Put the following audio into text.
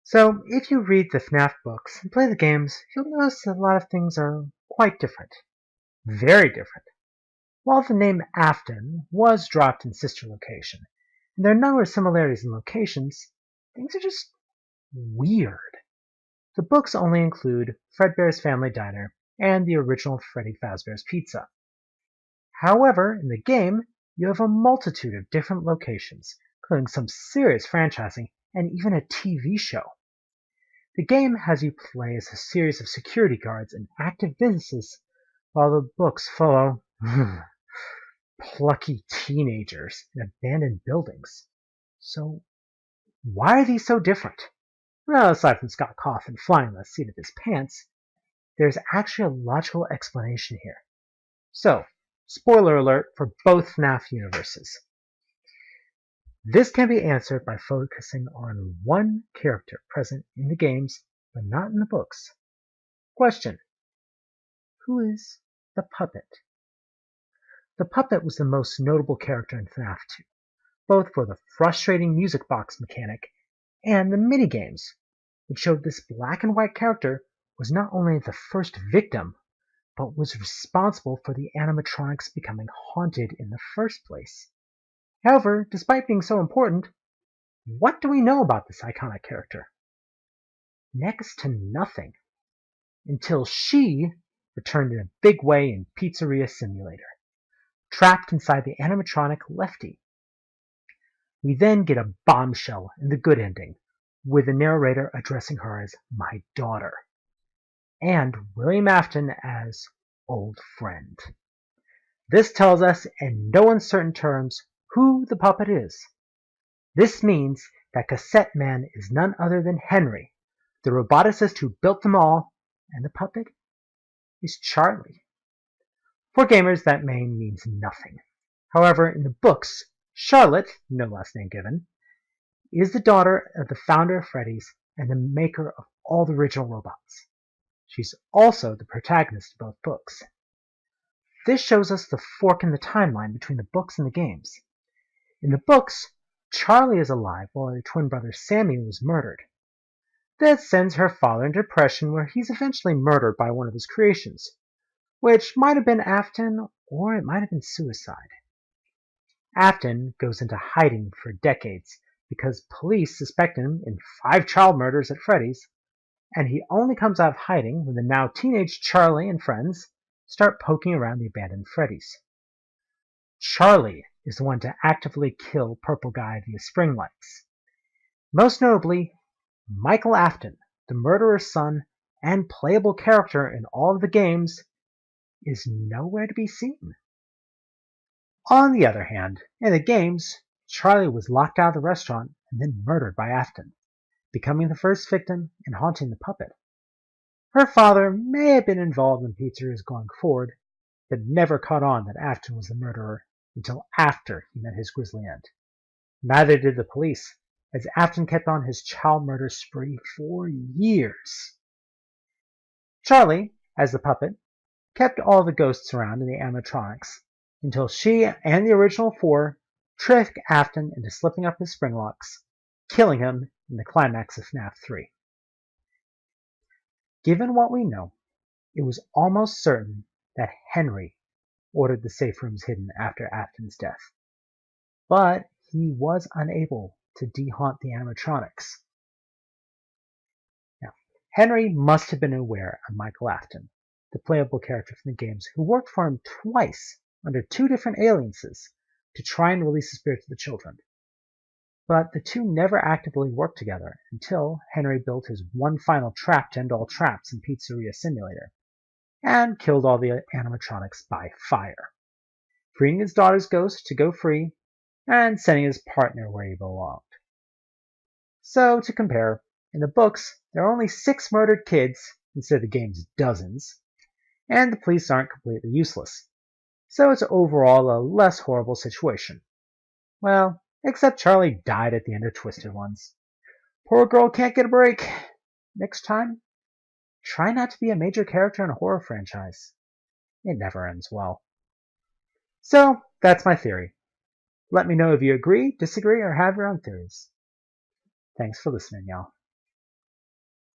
So, if you read the FNAF books and play the games, you'll notice that a lot of things are quite different. Very different. While the name Afton was dropped in Sister Location, and there are a number of similarities in locations, things are just weird. The books only include Fredbear's Family Diner and the original Freddy Fazbear's Pizza. However, in the game, you have a multitude of different locations, including some serious franchising and even a TV show. The game has you play as a series of security guards and active businesses, while the books follow plucky teenagers in abandoned buildings. So, why are these so different? Well, aside from Scott Cawthon flying the seat of his pants, there's actually a logical explanation here. So, spoiler alert for both FNAF universes. This can be answered by focusing on one character present in the games, but not in the books. Question: who is the puppet? The puppet was the most notable character in FNAF 2, both for the frustrating music box mechanic and the minigames, which showed this black and white character was not only the first victim, but was responsible for the animatronics becoming haunted in the first place. However, despite being so important, what do we know about this iconic character? Next to nothing, until she returned in a big way in Pizzeria Simulator, trapped inside the animatronic Lefty. We then get a bombshell in the good ending, with the narrator addressing her as my daughter, and William Afton as old friend. This tells us in no uncertain terms who the puppet is. This means that Cassette Man is none other than Henry, the roboticist who built them all, and the puppet is Charlie. For gamers, that name means nothing. However, in the books, Charlotte, no last name given, is the daughter of the founder of Freddy's and the maker of all the original robots. She's also the protagonist of both books. This shows us the fork in the timeline between the books and the games. In the books, Charlie is alive while her twin brother Sammy was murdered. This sends her father into depression where he's eventually murdered by one of his creations, which might have been Afton or it might have been suicide. Afton goes into hiding for decades because police suspect him in 5 child murders at Freddy's, and he only comes out of hiding when the now teenage Charlie and friends start poking around the abandoned Freddy's. Charlie is the one to actively kill Purple Guy via spring lights. Most notably, Michael Afton, the murderer's son and playable character in all of the games, is nowhere to be seen. On the other hand, in the games, Charlie was locked out of the restaurant and then murdered by Afton, becoming the first victim and haunting the puppet. Her father may have been involved in pizzerias going forward, but never caught on that Afton was the murderer until after he met his grisly end. Neither did the police, as Afton kept on his child murder spree for years. Charlie, as the puppet, kept all the ghosts around in the animatronics until she and the original 4 tricked Afton into slipping up his spring locks, killing him in the climax of FNAF 3. Given what we know, it was almost certain that Henry ordered the safe rooms hidden after Afton's death. But he was unable to de-haunt the animatronics. Now, Henry must have been aware of Michael Afton, the playable character from the games, who worked for him twice under 2 different aliases to try and release the spirits of the children. But the two never actively worked together until Henry built his one final trap to end all traps in Pizzeria Simulator, and killed all the animatronics by fire, freeing his daughter's ghost to go free and sending his partner where he belonged. So, to compare, in the books, there are only 6 murdered kids instead of the game's dozens, and the police aren't completely useless. So it's overall a less horrible situation. Well, except Charlie died at the end of Twisted Ones. Poor girl can't get a break. Next time, try not to be a major character in a horror franchise. It never ends well. So, that's my theory. Let me know if you agree, disagree, or have your own theories. Thanks for listening, y'all.